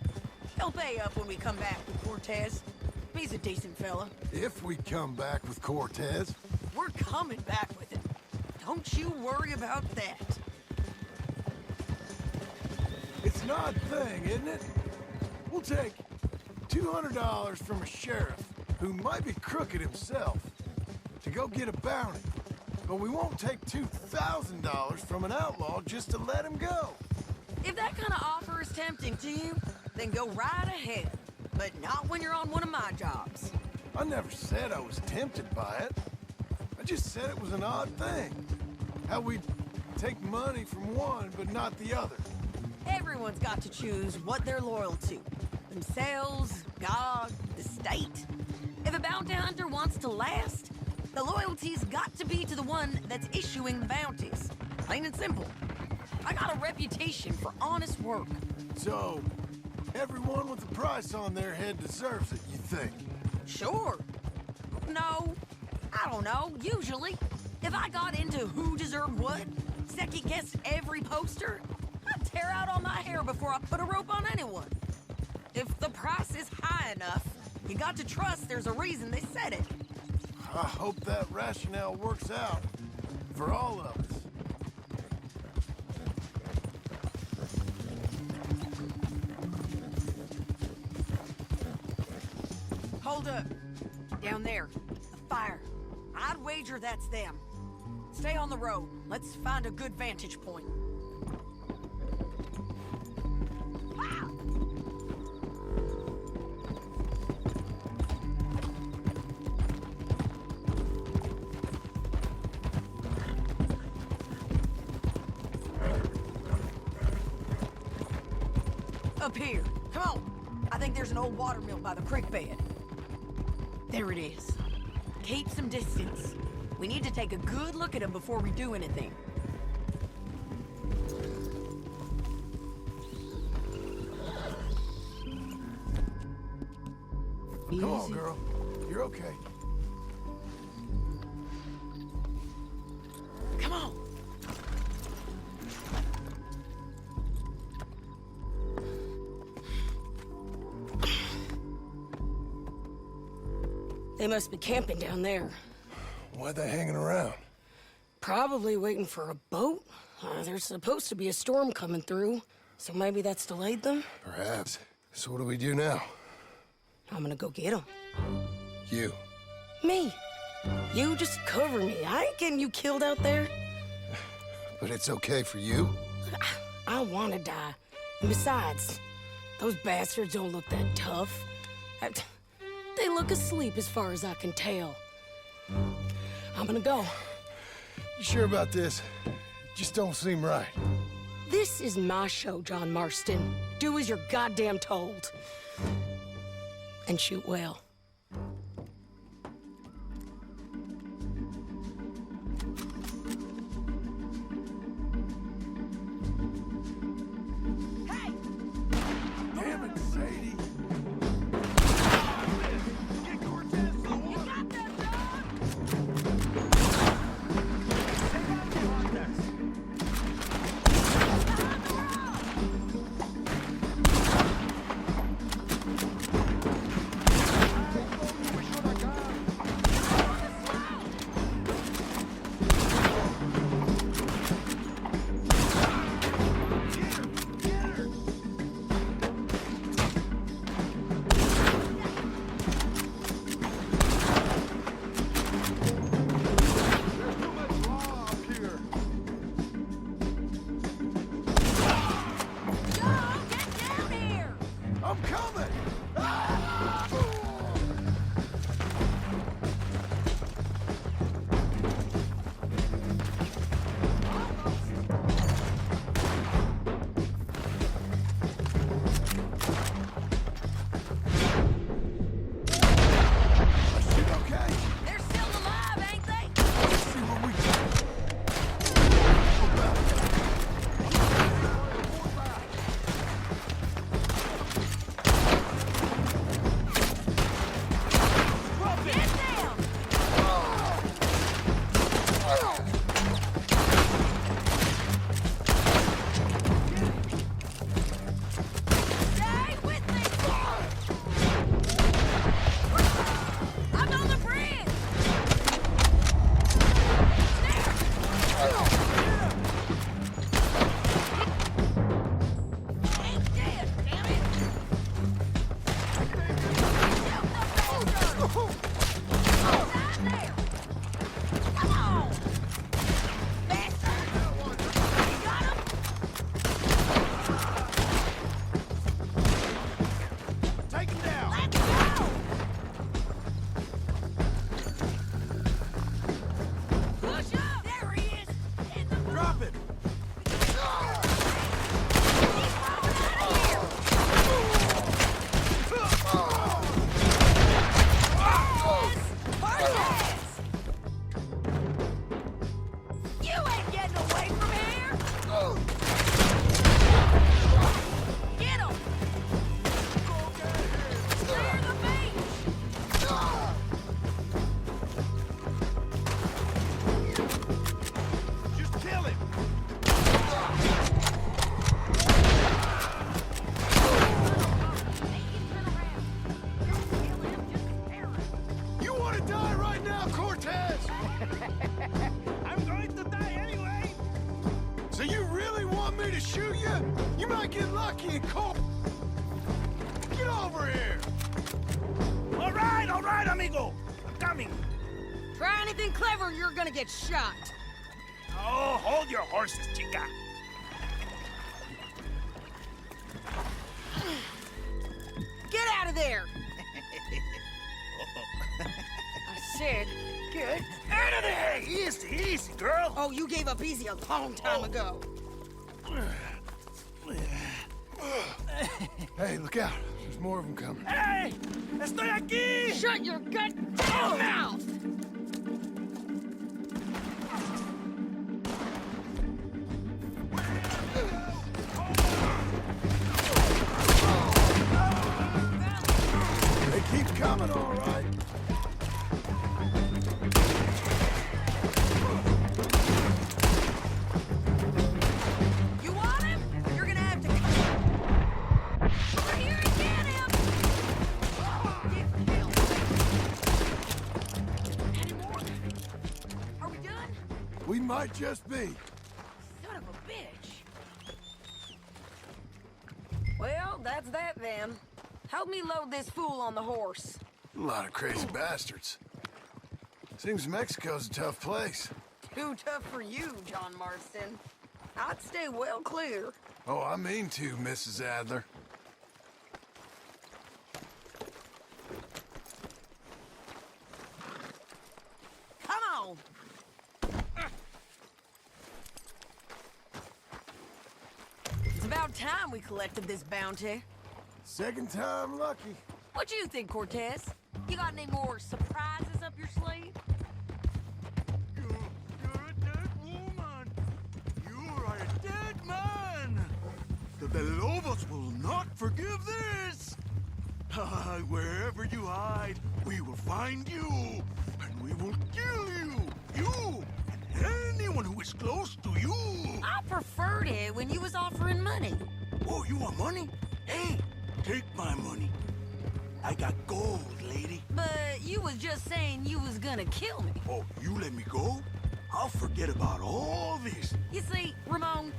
he'll pay up when we come back with Cortez. He's a decent fella. If we come back with Cortez. We're coming back with him. Don't you worry about that. It's an odd thing, isn't it? We'll take $200 from a sheriff who might be crooked himself to go get a bounty. But we won't take $2,000 from an outlaw just to let him go. If that kind of offer is tempting to you, then go right ahead. But not when you're on one of my jobs. I never said I was tempted by it. I just said it was an odd thing. How we'd Take money from one, but not the other. Everyone's got to choose what they're loyal to. Themselves, God, the state. If a bounty hunter wants to last, the loyalty's got to be to the one that's issuing the bounties. Plain and simple. I got a reputation for honest work. So, everyone with a price on their head deserves it, you think? Sure. No, I don't know, usually. If I got into who deserved what, second-guessed every poster, I'd tear out all my hair before I put a rope on anyone. If the price is high enough, you got to trust there's a reason they said it. I hope that rationale works out for all of us. Hold up. Down there. The fire. I'd wager that's them. Stay on the road. Let's find a good vantage point. Ah! Up here. Come on. I think there's an old water mill by the creek bed. There it is. Keep some distance. We need to take a good look at him before we do anything. Come on, girl. You're okay. Come on. They must be camping down there. Why are they hanging around? Probably waiting for a boat. There's supposed to be a storm coming through, so maybe that's delayed them? Perhaps. So what do we do now? I'm gonna go get them. You. Me. You just cover me. I ain't getting you killed out there. But it's okay for you? I don't want to die. And besides, those bastards don't look that tough. They look asleep as far as I can tell. I'm gonna go. You sure about this? Just don't seem right. This is my show, John Marston. Do as you're goddamn told. And shoot well. Hey! Damn it, Sadie. I'm going to die anyway! So you really want me to shoot you? You might get lucky and cold. Get over here! All right, amigo. I'm coming. Try anything clever and you're gonna get shot. Oh, hold your horses, chica. Get out of there! I said, get Out of there! Easy, easy, girl. Oh, you gave up easy a long time ago. Hey, look out. There's more of them coming. Hey! Estoy aquí! Shut your goddamn mouth! They keep coming, all right. You want him? You're gonna have to over here and get him! Get killed. Any more? Are we done? We might just be. Son of a bitch. Well, that's that then. Help me load this fool on the horse. A lot of crazy bastards. Seems Mexico's a tough place. Too tough for you, John Marston. I'd stay well clear. Oh, I mean to, Mrs. Adler. Come on! It's about time we collected this bounty. Second time lucky. What you think, Cortez? You got any more surprises up your sleeve? You're a dead woman. You are a dead man. The Lobos will not forgive this. Wherever you hide, we will find you, and we will kill you. You and anyone who is close to you. I preferred it when you was offering money. Oh, you want money? Hey, take my money. I got gold, lady. But you was just saying you was gonna kill me. Oh, you let me go? I'll forget about all this. You see, Ramon,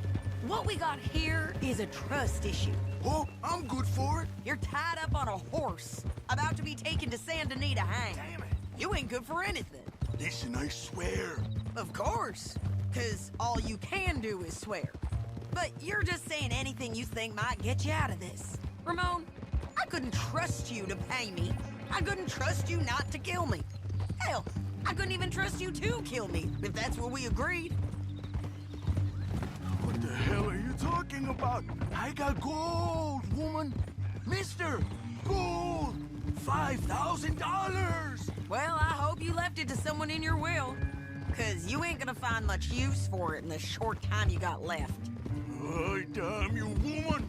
what we got here is a trust issue. Oh, I'm good for it. You're tied up on a horse, about to be taken to San Denis to hang. Damn it. You ain't good for anything. Listen, I swear. Of course, because all you can do is swear. But you're just saying anything you think might get you out of this. Ramon, I couldn't trust you to pay me. I couldn't trust you not to kill me. Hell, I couldn't even trust you to kill me, if that's what we agreed. What the hell are you talking about? I got gold, woman. Mister, gold. $5,000. Well, I hope you left it to someone in your will. Because you ain't gonna find much use for it in the short time you got left. Oh, damn you, woman.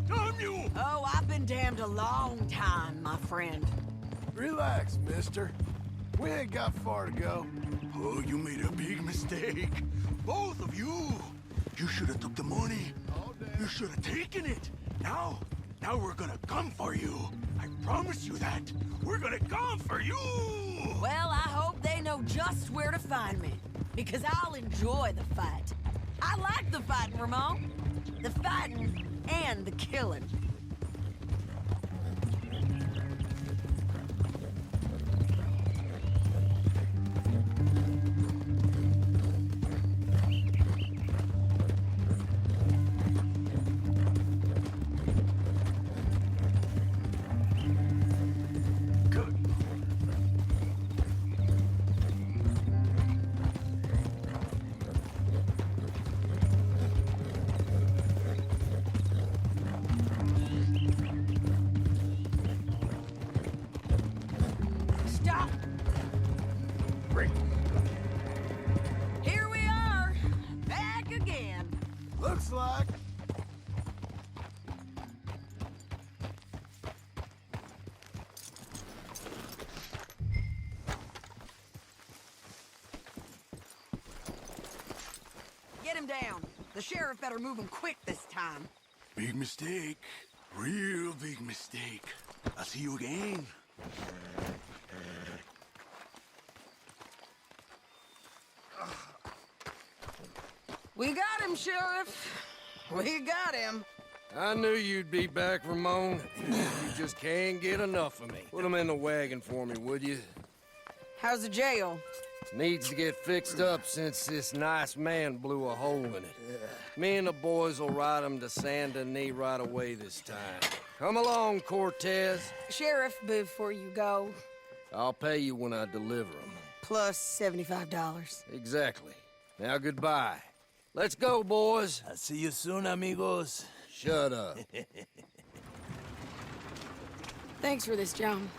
Damn you. Oh, I've been damned a long time, my friend. Relax, mister. We ain't got far to go. Oh, you made a big mistake. Both of you. You should have took the money. You should have taken it. Now we're gonna come for you. I promise you that. We're gonna come for you. Well, I hope they know just where to find me. Because I'll enjoy the fight. I like the fighting, Ramon. The fighting and the killing. Stop! Here we are, back again. Looks like. Get him down. The sheriff better move him quick this time. Big mistake. Real big mistake. I'll see you again. We got him, Sheriff. We got him. I knew you'd be back, Ramon. You just can't get enough of me. Put him in the wagon for me, would you? How's the jail? Needs to get fixed up since this nice man blew a hole in it. Me and the boys will ride him to Saint Denis right away this time. Come along, Cortez. Sheriff, before you go, I'll pay you when I deliver him. plus $75. Exactly. Now, goodbye. Let's go, boys. I'll see you soon, amigos. Shut up. Thanks for this, John.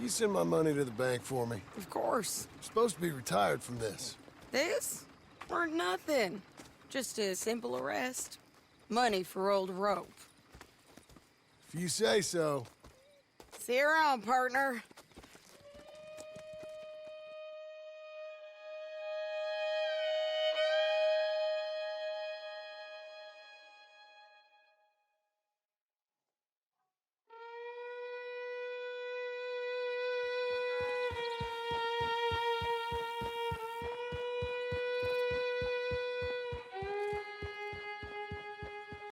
You send my money to the bank for me. Of course. I'm supposed to be retired from this. This? Or nothing. Just a simple arrest. Money for old rope. If you say so. See you around, partner.